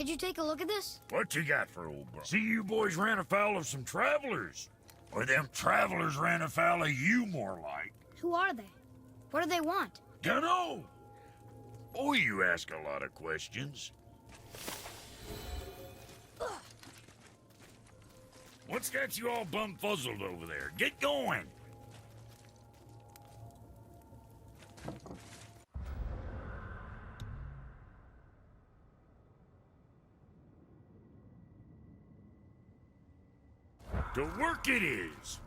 Could you take a look at this? What you got for old bro? See, you boys ran afoul of some travelers. Or them travelers ran afoul of you, more like. Who are they? What do they want? Dunno. Oh, you ask a lot of questions. What's got you all bumfuzzled over there? Get going! To work it is!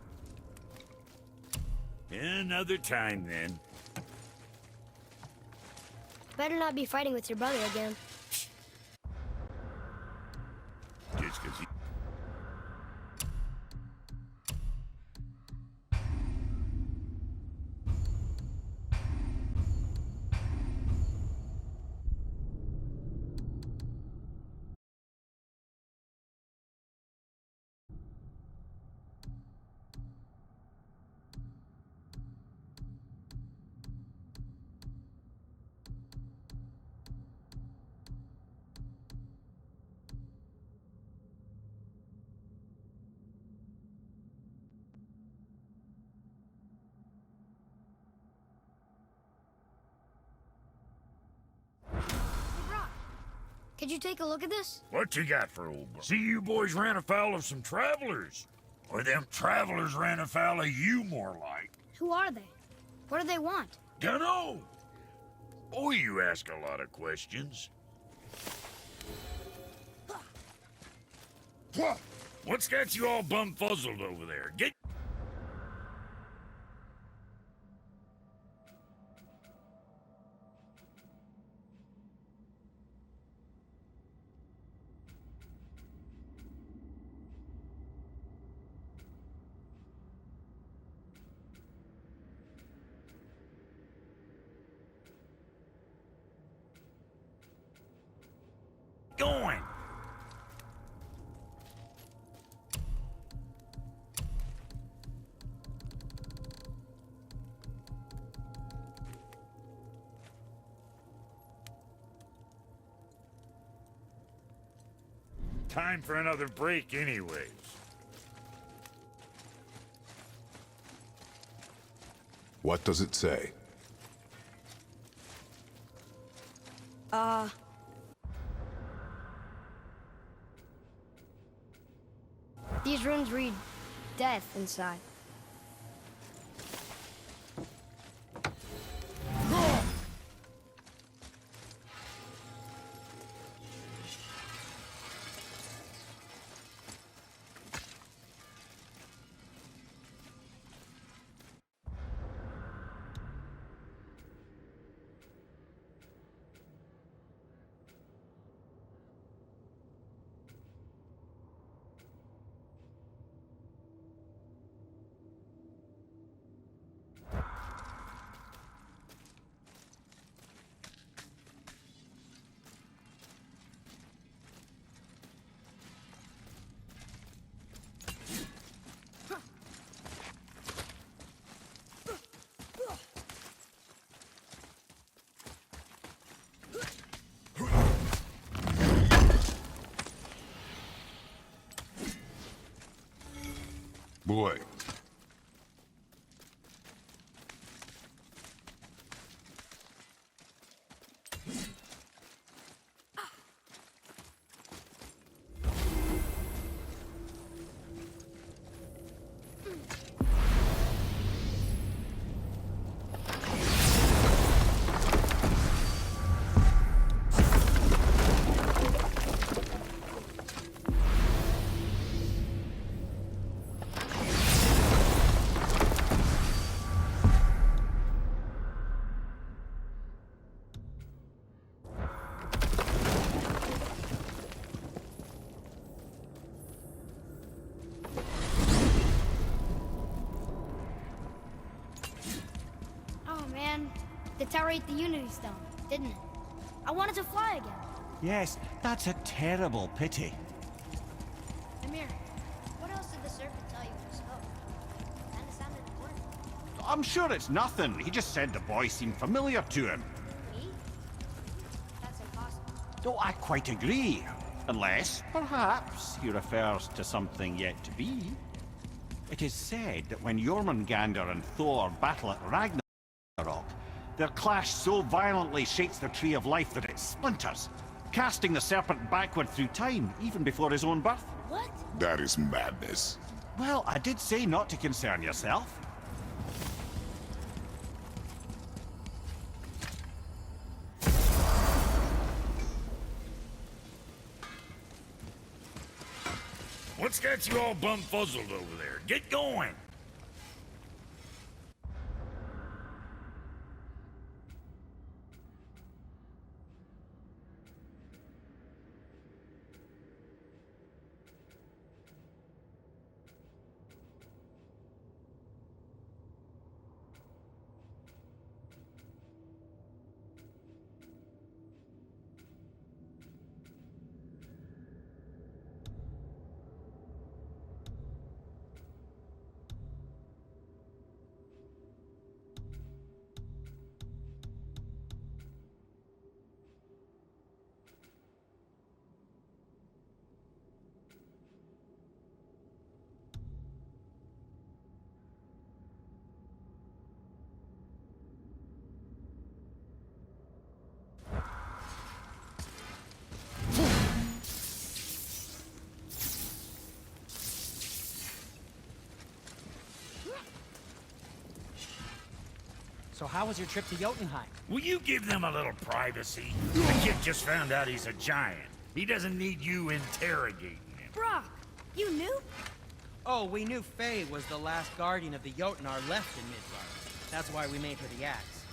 Another time, then. Better not be fighting with your brother again. Just 'cause he... Could you take a look at this? What you got for old bro? See, you boys ran afoul of some travelers. Or them travelers ran afoul of you, more like. Who are they? What do they want? Dunno. Oh, you ask a lot of questions. What's got you all bumfuzzled over there? Get... going! Time for another break anyways. What does it say? These runes read death inside. Boy. Oh man, the tower ate the Unity Stone, didn't it? I wanted to fly again. Yes, that's a terrible pity. Amir, what else did the serpent tell you when he spoke? Kinda sounded important. I'm sure it's nothing. He just said the boy seemed familiar to him. Me? That's impossible. Oh, I quite agree. Unless, perhaps, he refers to something yet to be. It is said that when Jormungandr and Thor battle at Ragnarok, their clash so violently shakes the Tree of Life that it splinters, casting the serpent backward through time, even before his own birth. What? That is madness. Well, I did say not to concern yourself. What's got you all bumfuzzled over there? Get going! So how was your trip to Jotunheim? Will you give them a little privacy? The kid just found out he's a giant. He doesn't need you interrogating him. Brock, you knew? Oh, we knew Faye was the last guardian of the Jotnar left in Midgard. That's why we made her the axe.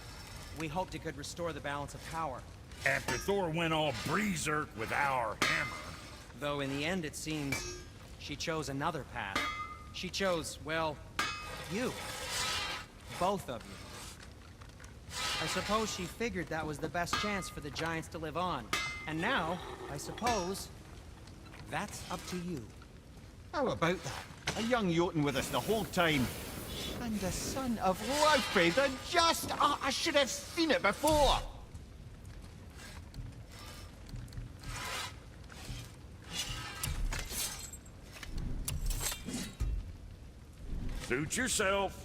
We hoped it could restore the balance of power. After Thor went all berserk with our hammer. Though in the end it seems she chose another path. She chose, well, you. Both of you. I suppose she figured that was the best chance for the Giants to live on. And now, I suppose, that's up to you. How about that? A young Jotun with us the whole time. And the son of Laufey, the just... Oh, I should have seen it before! Suit yourself.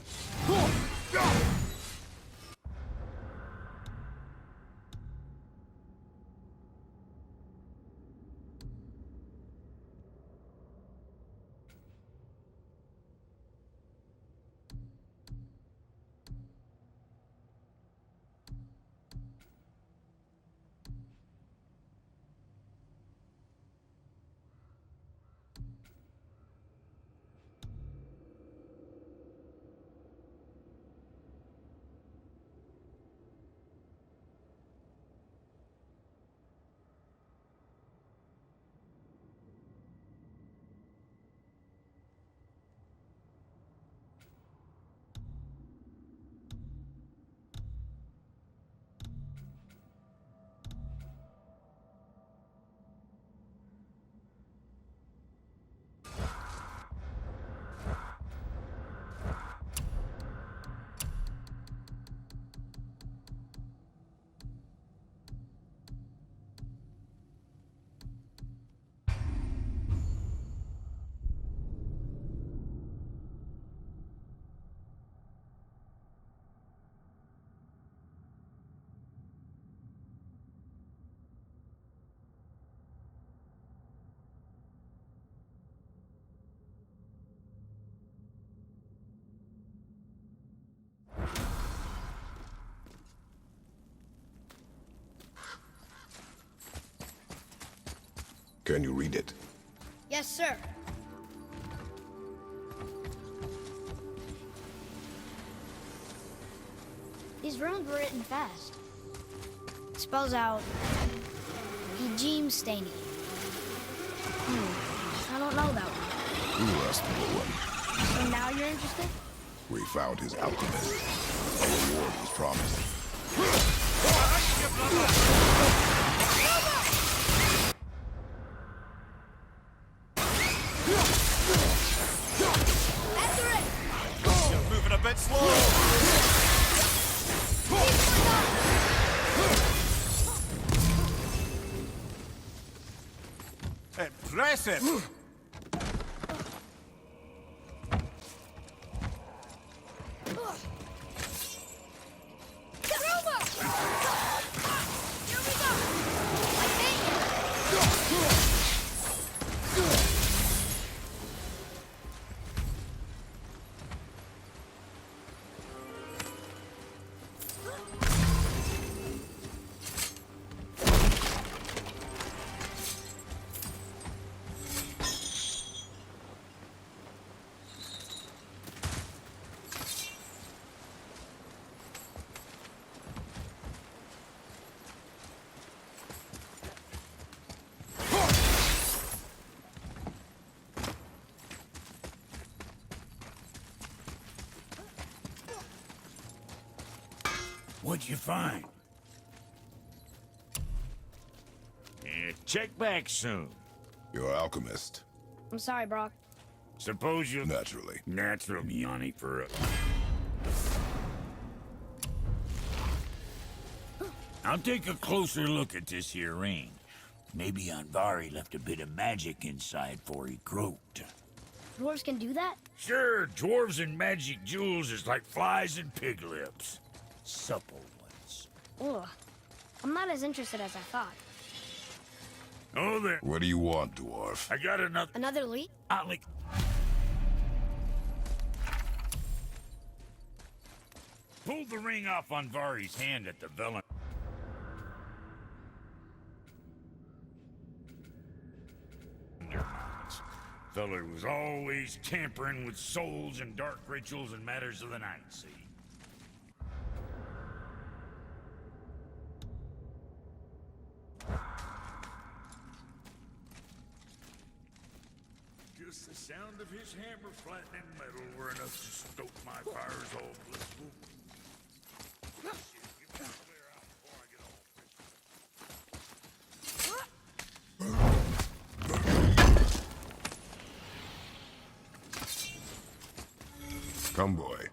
Can you read it? Yes, sir. These runes were written fast. It spells out Ygmstani. I don't know that one. You asked the one. So now you're interested? We found his alchemist. A reward was promised. After it! You're moving a bit slow! impressive. Here we go! I think. What'd you find? Yeah, check back soon. You're an alchemist. I'm sorry, Brock. Suppose you... Naturally. Natural, Yanni, for a... I'll take a closer look at this here ring. Maybe Anvari left a bit of magic inside before he croaked. Dwarves can do that? Sure, dwarves and magic jewels is like flies and pig lips. Supple ones. Ugh. I'm not as interested as I thought. Oh, there. What do you want, dwarf? I got another... Another lead? Like... Pulled the ring off Anvari's hand at the Velen. Feller was always tampering with souls and dark rituals and matters of the night, see? Just the sound of his hammer flattening metal were enough to stoke my fires all blissful. Shit, you better clear out before I get all Come, boy.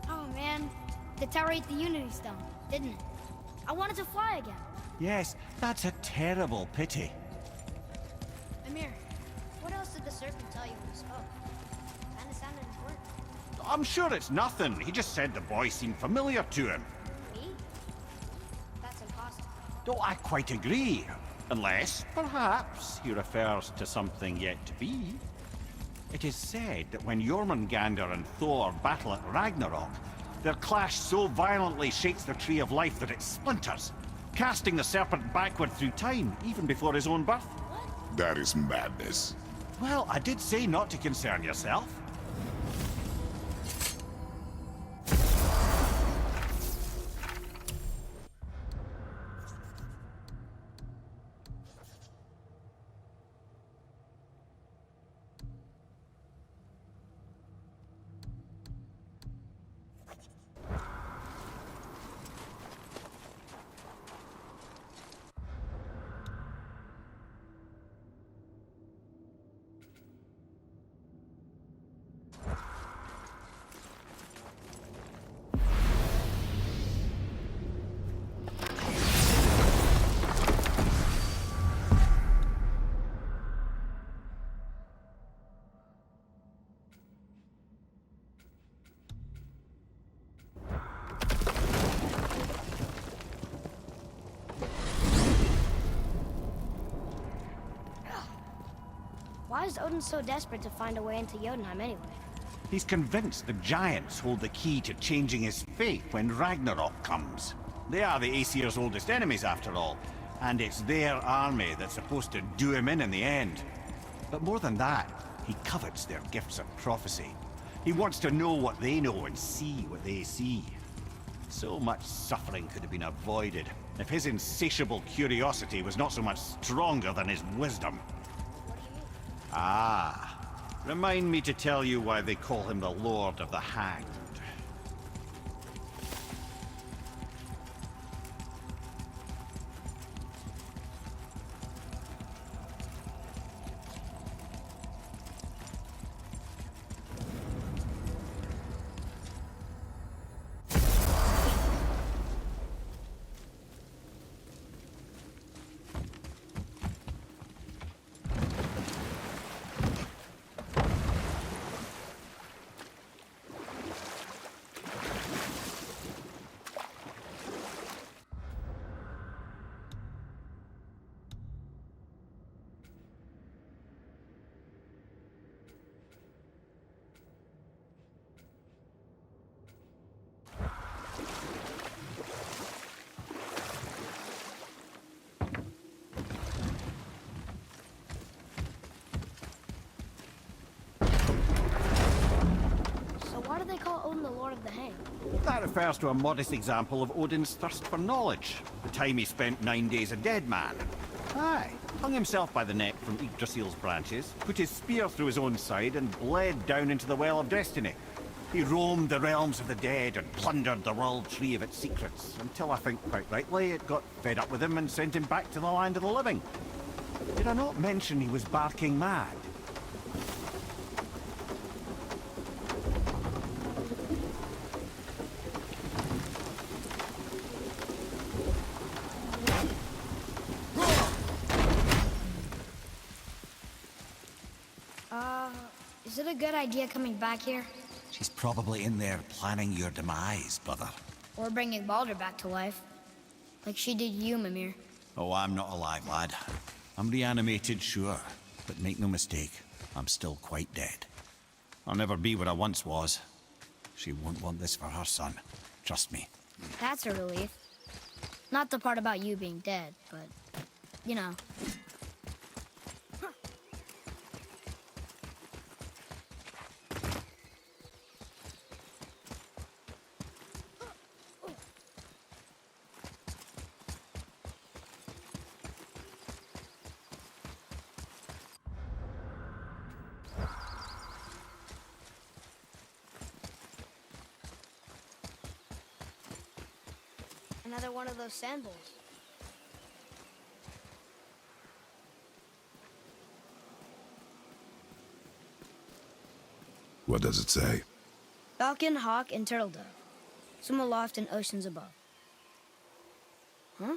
Oh, man. The tower ate the Unity Stone, didn't it? I wanted to fly again. Yes, that's a terrible pity. Amir, what else did the serpent tell you when he spoke? Kinda sounded important. I'm sure it's nothing. He just said the boy seemed familiar to him. Me? That's impossible. Oh, I quite agree. Unless, perhaps, he refers to something yet to be. It is said that when Jormungandr and Thor battle at Ragnarok, their clash so violently shakes the Tree of Life that it splinters, casting the serpent backward through time, even before his own birth. That is madness. Well, I did say not to concern yourself. Why is Odin so desperate to find a way into Jotunheim anyway? He's convinced the giants hold the key to changing his fate when Ragnarok comes. They are the Aesir's oldest enemies, after all, and it's their army that's supposed to do him in the end. But more than that, he covets their gifts of prophecy. He wants to know what they know and see what they see. So much suffering could have been avoided if his insatiable curiosity was not so much stronger than his wisdom. What do you mean? Ah, remind me to tell you why they call him the Lord of the Hanged. So why do they call Odin the Lord of the Hang? That refers to a modest example of Odin's thirst for knowledge. The time he spent 9 days a dead man. Aye, hung himself by the neck from Yggdrasil's branches, put his spear through his own side, and bled down into the Well of Destiny. He roamed the realms of the dead and plundered the World Tree of its secrets, until I think quite rightly it got fed up with him and sent him back to the land of the living. Did I not mention he was barking mad? Is it a good idea coming back here? She's probably in there planning your demise, brother. Or bringing Baldur back to life? Like she did you, Mimir. Oh, I'm not alive, lad. I'm reanimated, sure. But make no mistake, I'm still quite dead. I'll never be what I once was. She won't want this for her son. Trust me. That's a relief. Not the part about you being dead, but, you know. Another one of those sand bowls. What does it say? Falcon, hawk, and turtle dove. Swim aloft in oceans above. Huh?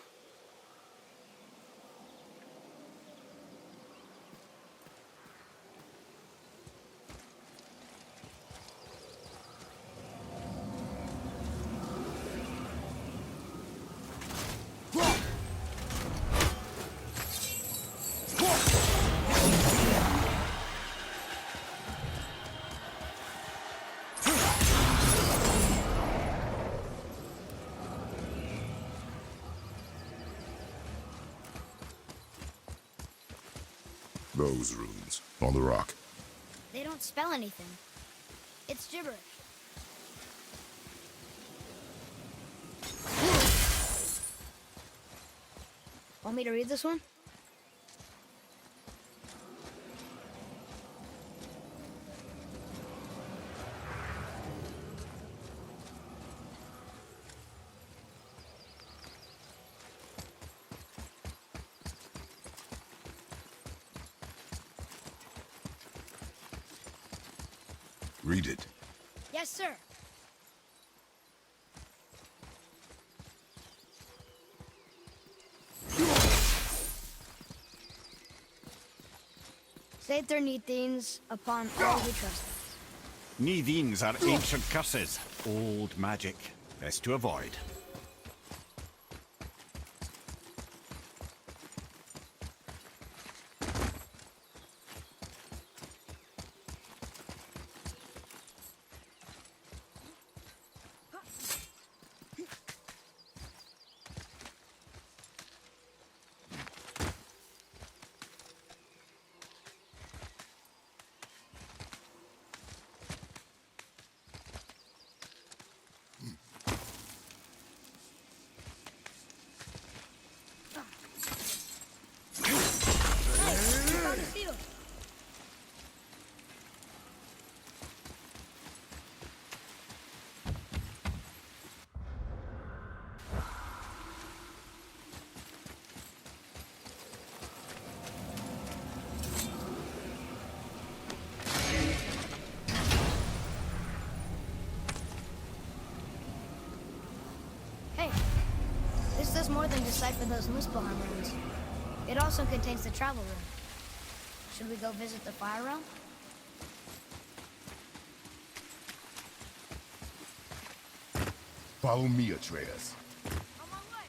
Those runes on the rock. They don't spell anything. It's gibberish. Want me to read this one? Read it. Yes, sir. Satyr Nithines upon all who trust them. Nithines are ancient curses. Old magic. Best to avoid. the site for those Muspelheim ruins. It also contains the travel room. Should we go visit the Fire Realm? Follow me, Atreus. On my way.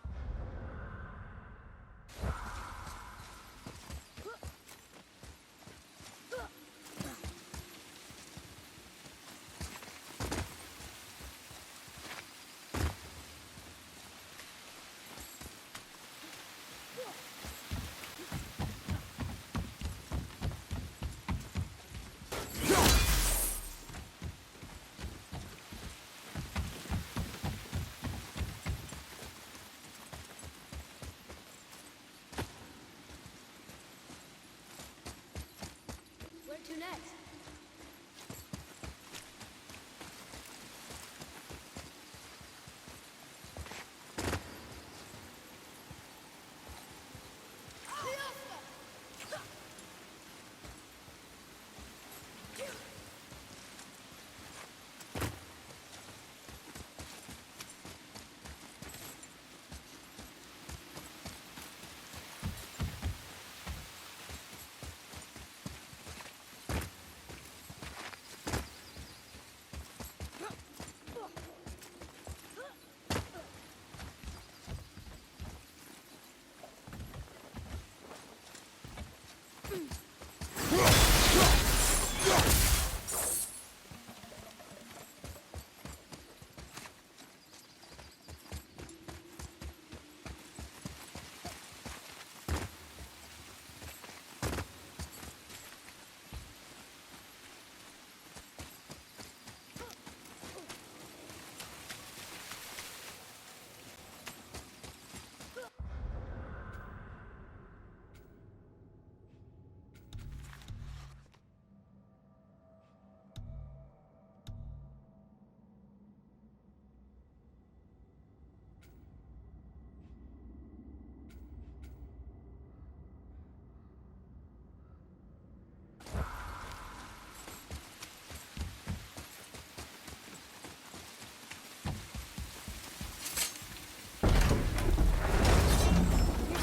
Where to next?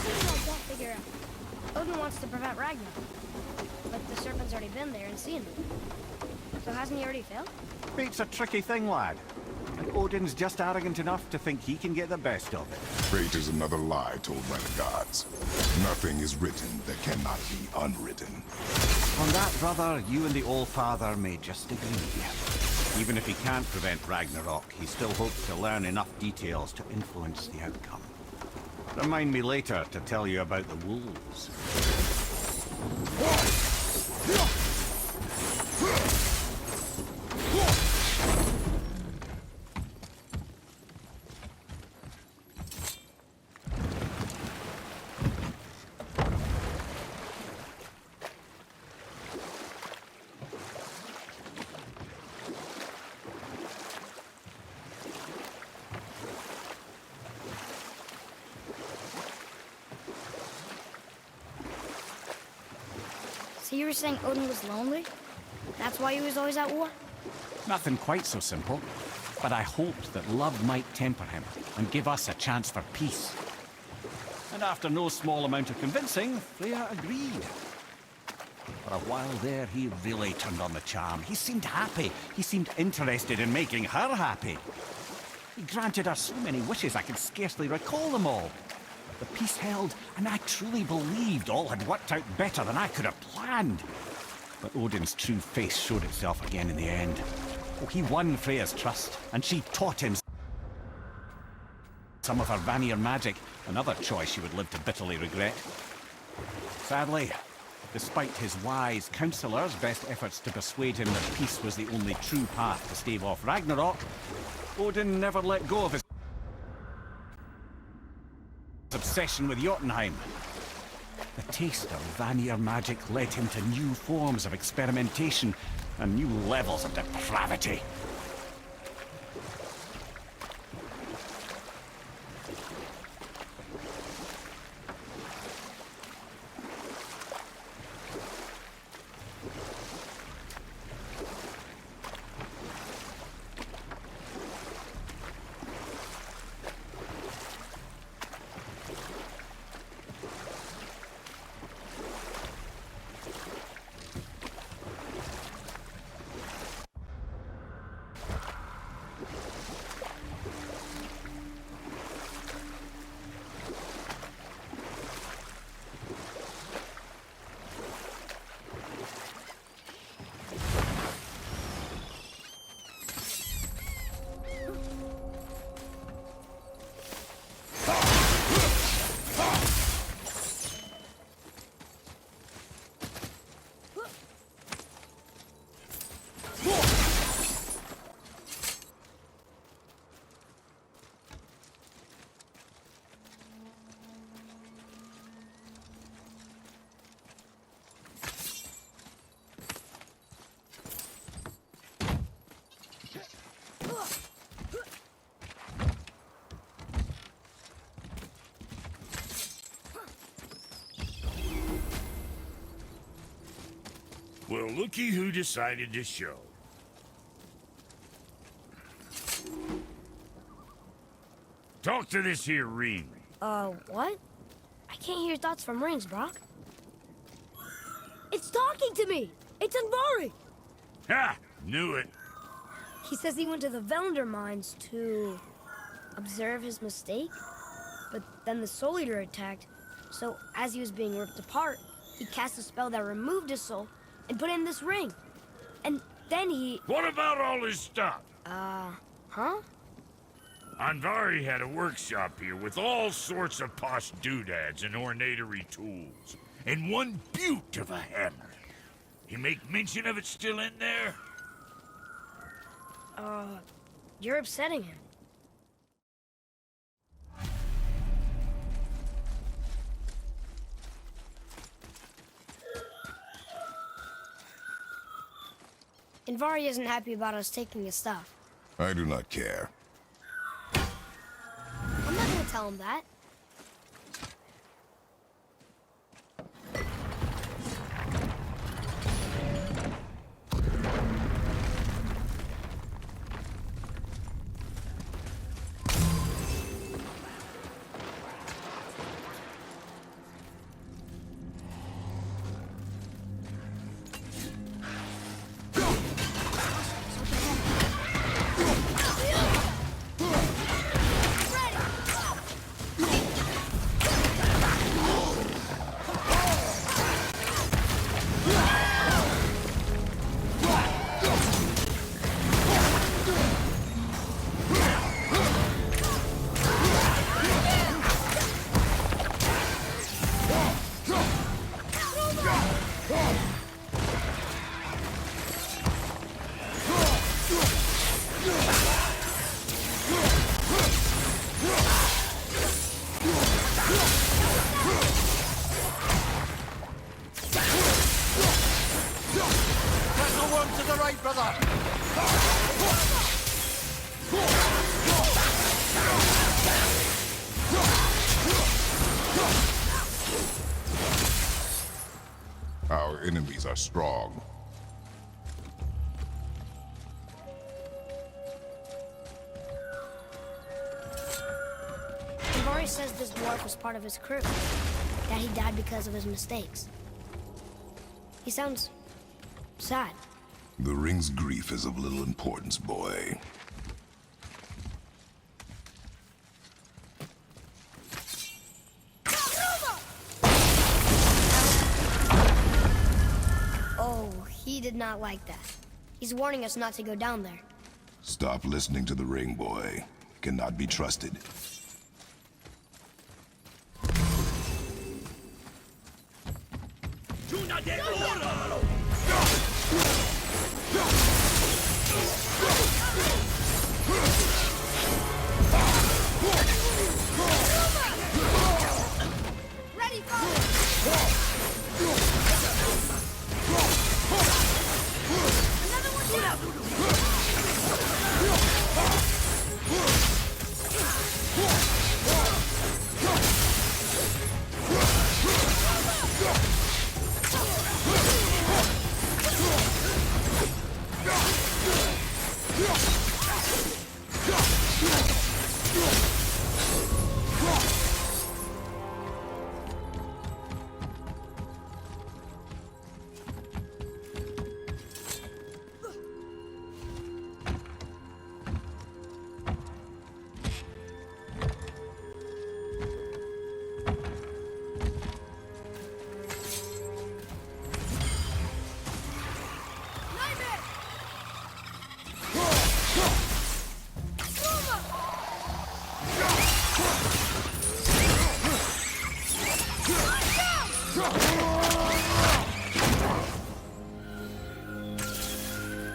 Here's something I don't figure out. Odin wants to prevent Ragnarok. But the serpent's already been there and seen it. So hasn't he already failed? Fate's a tricky thing, lad. And Odin's just arrogant enough to think he can get the best of it. Fate is another lie told by the gods. Nothing is written that cannot be unwritten. On that, brother, you and the All-Father may just agree. Even if he can't prevent Ragnarok, he still hopes to learn enough details to influence the outcome. Remind me later to tell you about the wolves. So you were saying Odin was lonely? That's why he was always at war? Nothing quite so simple, but I hoped that love might temper him and give us a chance for peace. And after no small amount of convincing, Freya agreed. For a while there, he really turned on the charm. He seemed happy. He seemed interested in making her happy. He granted her so many wishes I could scarcely recall them all. The peace held, and I truly believed all had worked out better than I could have planned. But Odin's true face showed itself again in the end. Oh, he won Freya's trust, and she taught him some of her Vanir magic, another choice she would live to bitterly regret. Sadly, despite his wise counselors' best efforts to persuade him that peace was the only true path to stave off Ragnarok, Odin never let go of his obsession with Jotunheim. The taste of Vanir magic led him to new forms of experimentation and new levels of depravity. Well, looky who decided to show. Talk to this here ring. What? I can't hear thoughts from rings, Brock. It's talking to me! It's Anvari! Ha! Knew it. He says he went to the Velander mines to observe his mistake, but then the Soul Eater attacked, so as he was being ripped apart, he cast a spell that removed his soul and put it in this ring. And then he... What about all his stuff? Huh? Anvari had a workshop here with all sorts of posh doodads and ornatery tools, and one beaut of a hammer. You make mention of it still in there? You're upsetting him. Anvari isn't happy about us taking his stuff. I do not care. I'm not gonna tell him that. Our enemies are strong. Anvari says this dwarf was part of his crew, that he died because of his mistakes. He sounds sad. The ring's grief is of little importance, boy. Oh, he did not like that. He's warning us not to go down there. Stop listening to the ring, boy. It cannot be trusted. Ready, father! Another one down!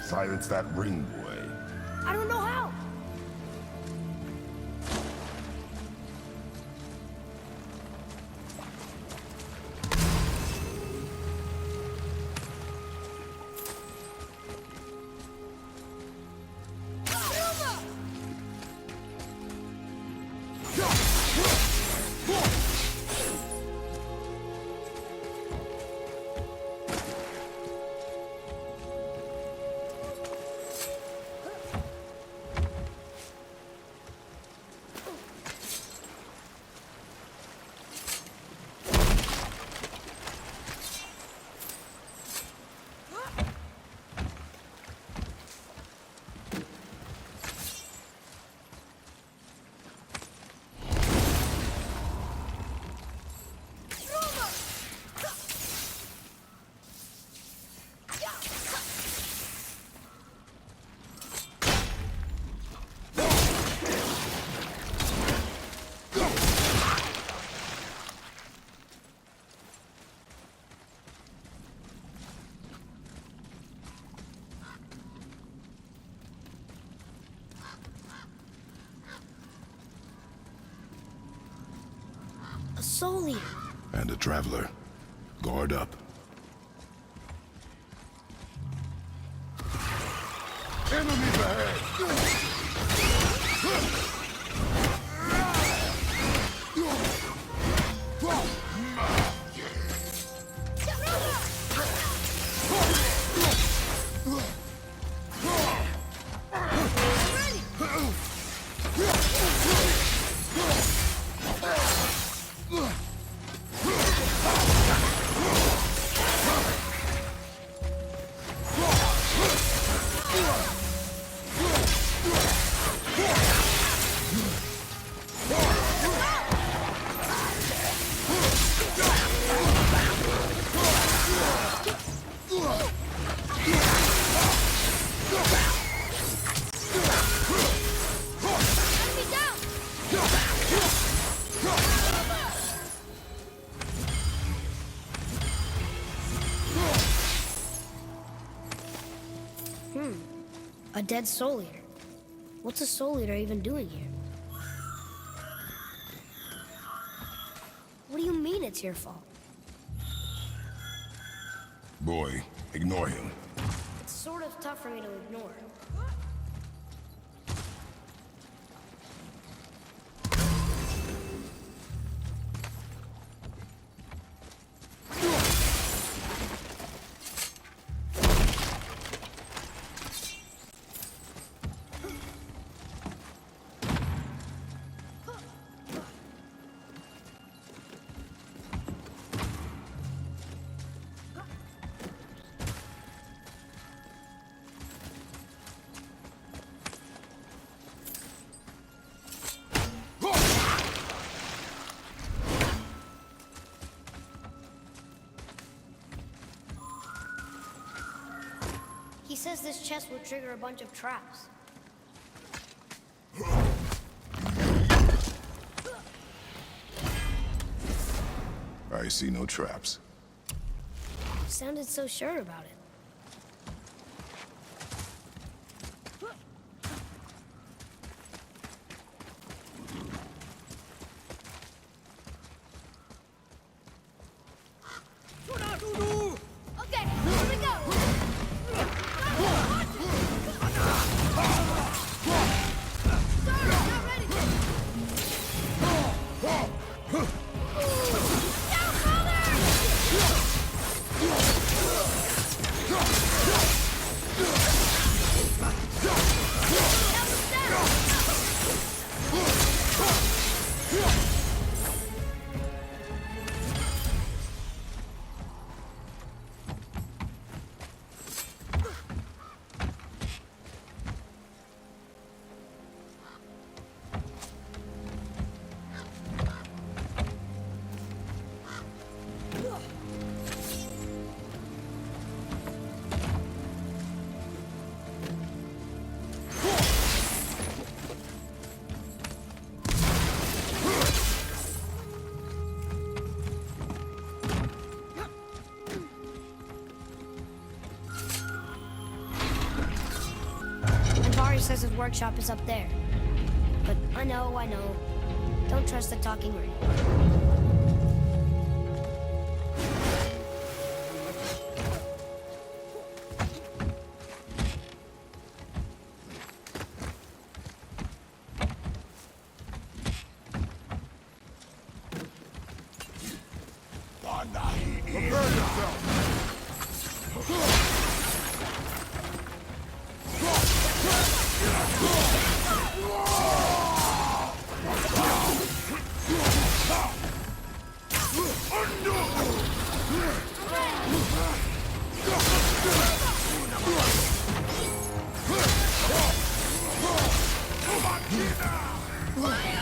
Silence that ring, boy. I don't know how. Soul Eater. And a traveler. Guard up. Enemies ahead! A dead Soul Eater. What's a Soul Eater even doing here? What do you mean it's your fault? Boy, ignore him. It's sort of tough for me to ignore. He says this chest will trigger a bunch of traps. I see no traps. You sounded so sure about it. Okay, here we go! Says his workshop is up there. But I know. Don't trust the talking ring. Prepare yourself! Fire!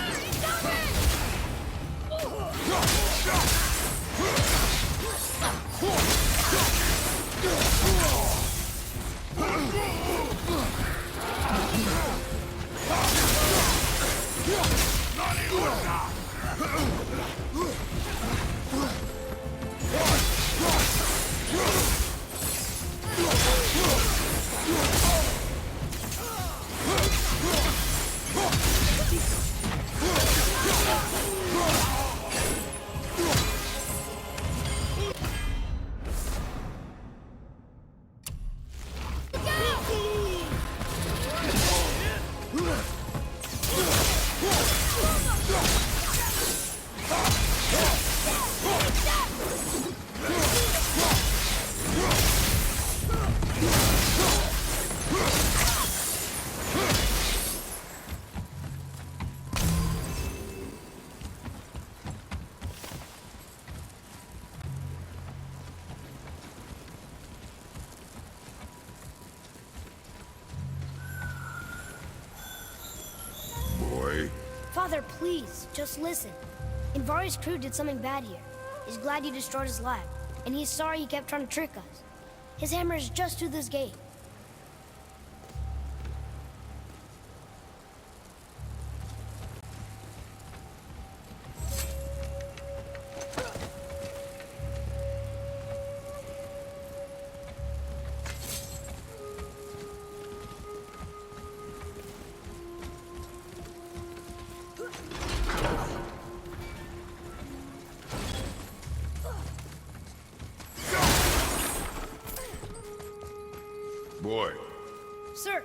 Father, please, just listen. Invari's crew did something bad here. He's glad you destroyed his lab, and he's sorry he kept trying to trick us. His hammer is just through this gate. Boy, Sir!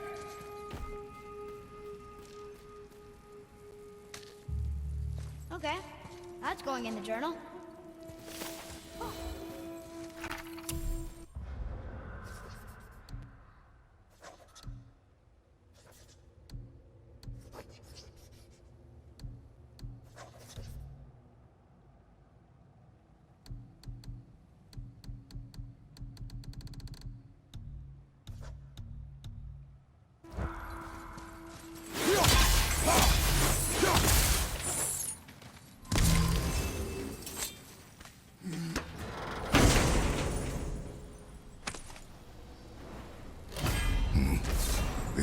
Okay, that's going in the journal.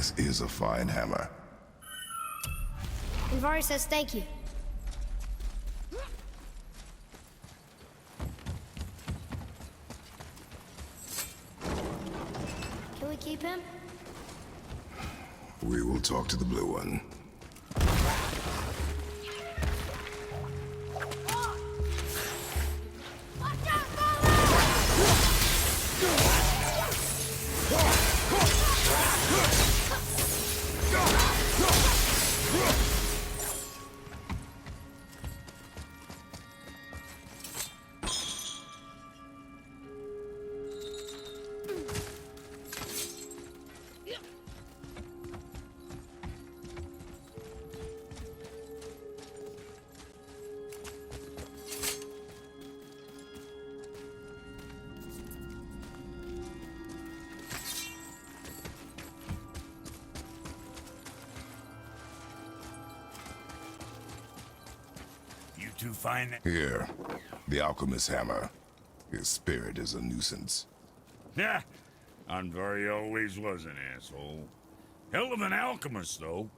this is a fine hammer. Invari says thank you. Can we keep him? We will talk to the blue one. To find it. Here, the alchemist's hammer. His spirit is a nuisance. Yeah, Andvari always was an asshole. Hell of an alchemist, though.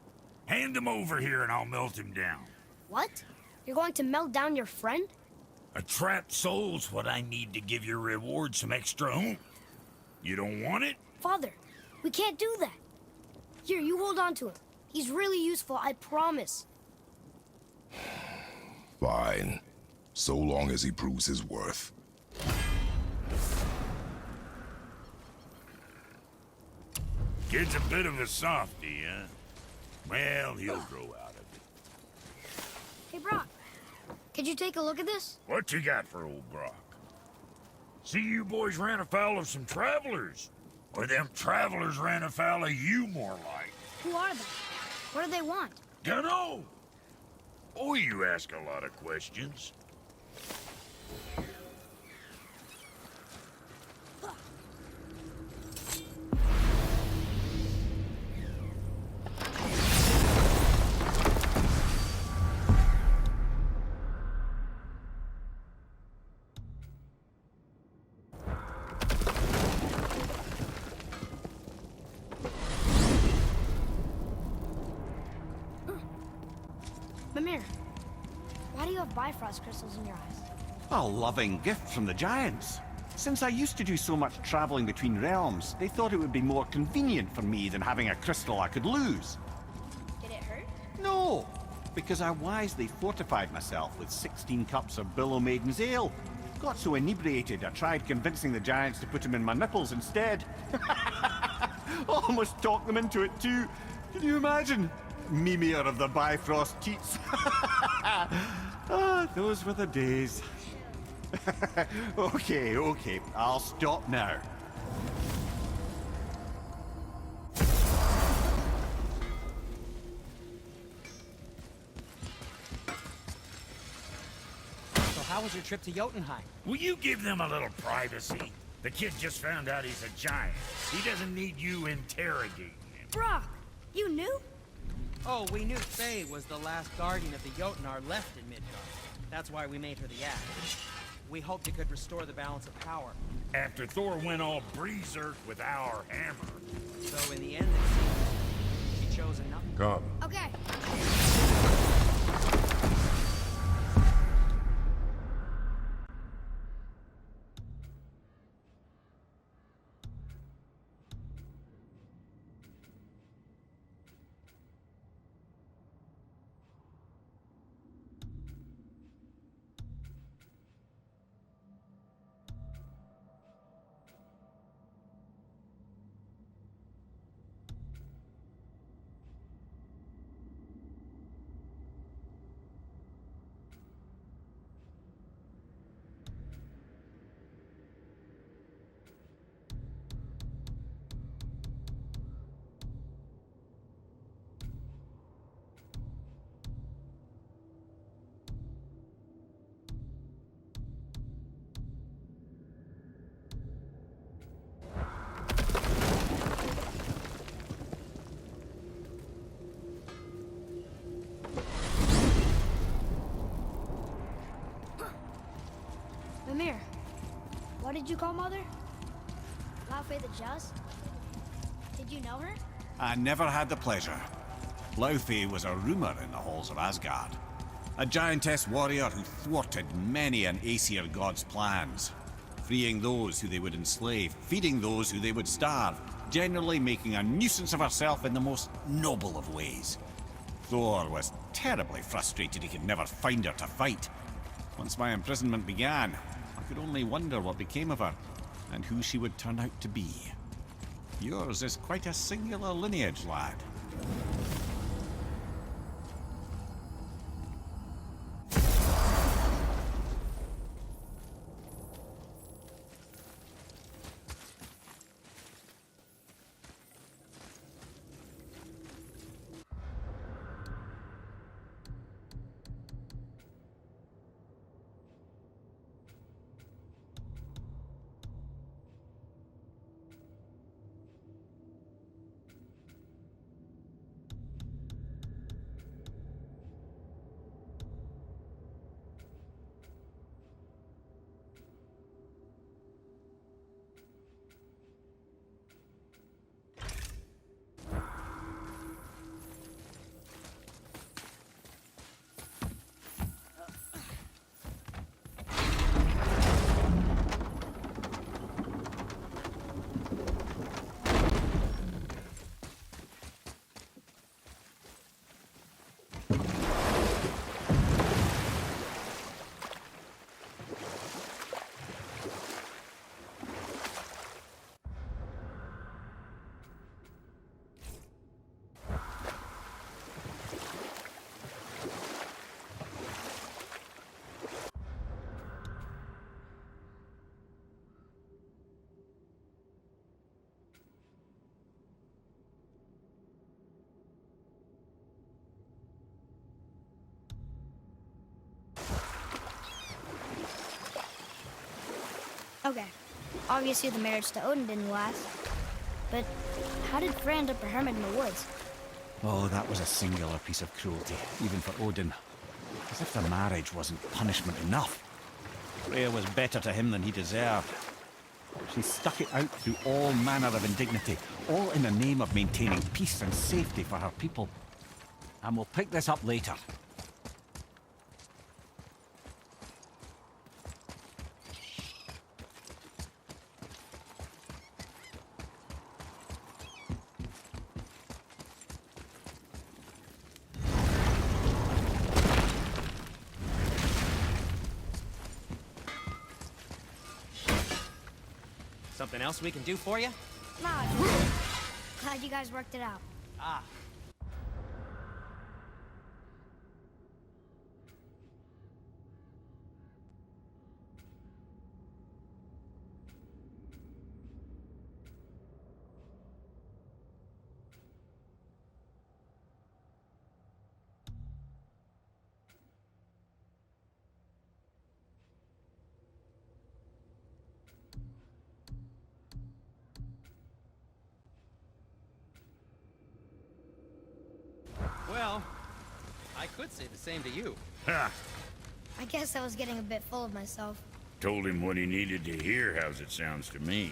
Hand him over here and I'll melt him down. What? You're going to melt down your friend? A trapped soul's what I need to give your reward some extra oomph. You don't want it? Father, we can't do that. Here, you hold on to him. He's really useful, I promise. Fine. So long as he proves his worth. Kid's a bit of a softie, huh? Well, he'll grow out of it. Hey, Brock, could you take a look at this? What you got for old Brock? See, you boys ran afoul of some travelers. Or them travelers ran afoul of you, more like. Who are they? What do they want? Dunno. Oh, you ask a lot of questions. Mimir, why do you have Bifrost crystals in your eyes? A loving gift from the Giants. Since I used to do so much traveling between realms, they thought it would be more convenient for me than having a crystal I could lose. Did it hurt? No, because I wisely fortified myself with 16 cups of Billow Maiden's Ale. Got so inebriated, I tried convincing the Giants to put them in my nipples instead. Almost talked them into it too. Can you imagine? Mimir of the Bifrost teats. Ah, those were the days. Okay, I'll stop now. So how was your trip to Jotunheim? Will you give them a little privacy? The kid just found out he's a giant. He doesn't need you interrogating him. Brock, you knew? Oh, we knew Faye was the last guardian of the Jotnar left in Midgard. That's why we made her the Axe. We hoped it could restore the balance of power. After Thor went all berserk with our hammer. So in the end, it seems she chose another. Come. Okay. Mimir, what did you call Mother? Laufey the Just? Did you know her? I never had the pleasure. Laufey was a rumor in the halls of Asgard. A giantess warrior who thwarted many an Aesir god's plans. Freeing those who they would enslave, feeding those who they would starve, generally making a nuisance of herself in the most noble of ways. Thor was terribly frustrated he could never find her to fight. Once my imprisonment began, I could only wonder what became of her, and who she would turn out to be. Yours is quite a singular lineage, lad. Okay. Obviously the marriage to Odin didn't last. But how did Frey end up a hermit in the woods? Oh, that was a singular piece of cruelty, even for Odin. As if the marriage wasn't punishment enough. Freya was better to him than he deserved. She stuck it out through all manner of indignity, all in the name of maintaining peace and safety for her people. And we'll pick this up later. Something else we can do for you? Nah, glad you guys worked it out. Ah, Well, I could say the same to you. Ha! I guess I was getting a bit full of myself. Told him what he needed to hear, how's it sounds to me.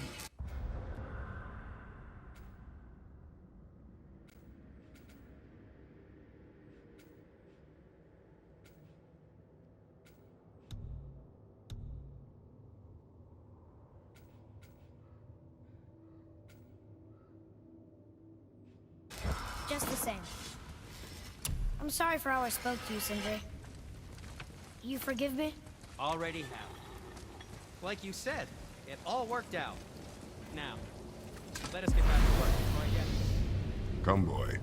Just the same. I'm sorry for how I spoke to you, Sindri. You forgive me? Already have. Like you said, it all worked out. Now, let us get back to work before I get... Come, boy.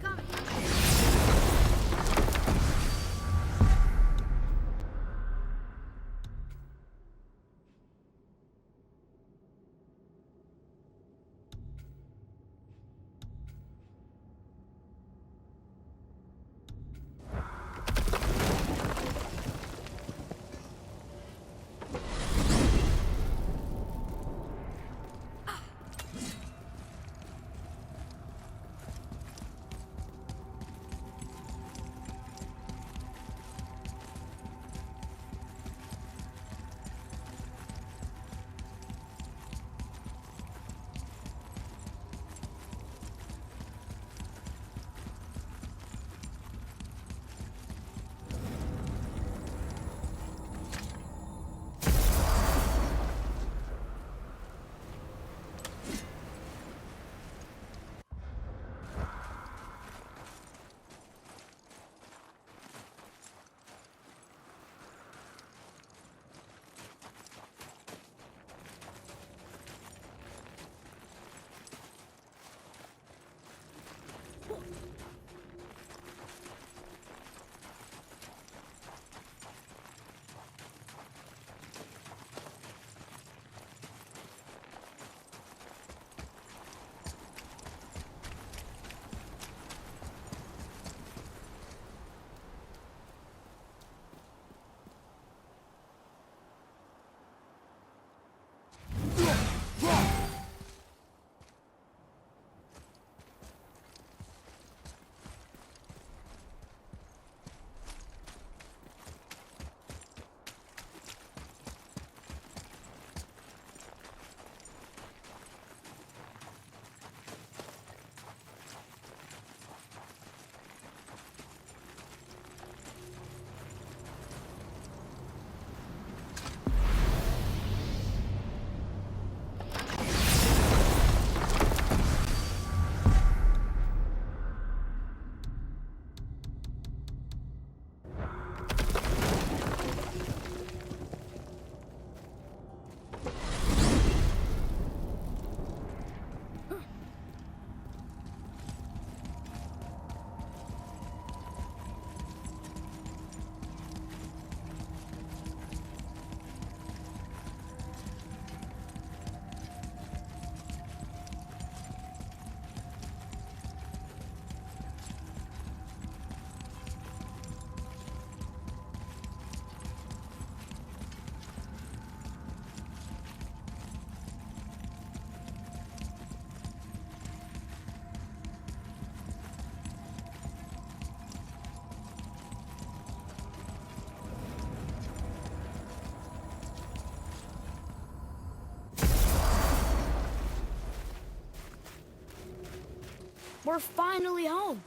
We're finally home.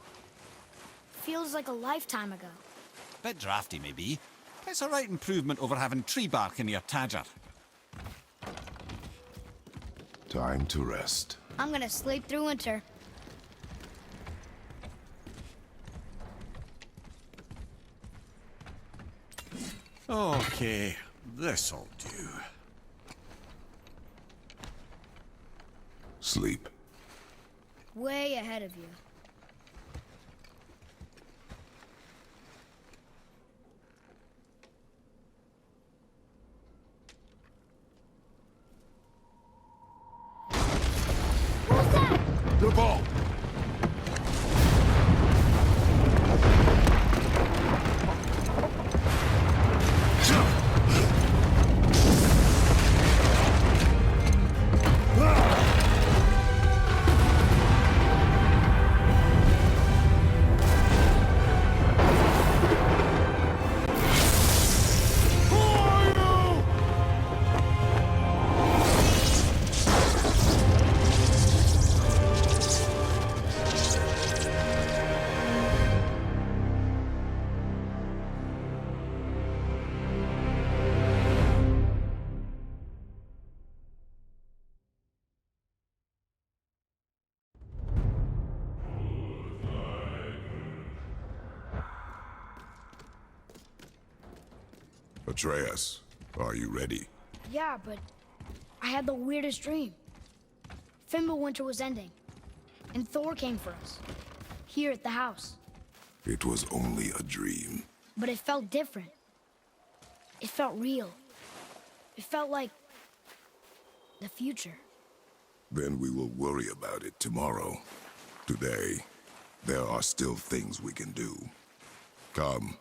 Feels like a lifetime ago. Bit drafty, maybe. It's a right improvement over having tree bark in your tadger. Time to rest. I'm gonna sleep through winter. Okay, this'll do. Sleep. Way ahead of you. The ball! Atreus, are you ready? Yeah, but I had the weirdest dream. Fimbulwinter was ending, and Thor came for us, here at the house. It was only a dream. But it felt different. It felt real. It felt like the future. Then we will worry about it tomorrow. Today, there are still things we can do. Come,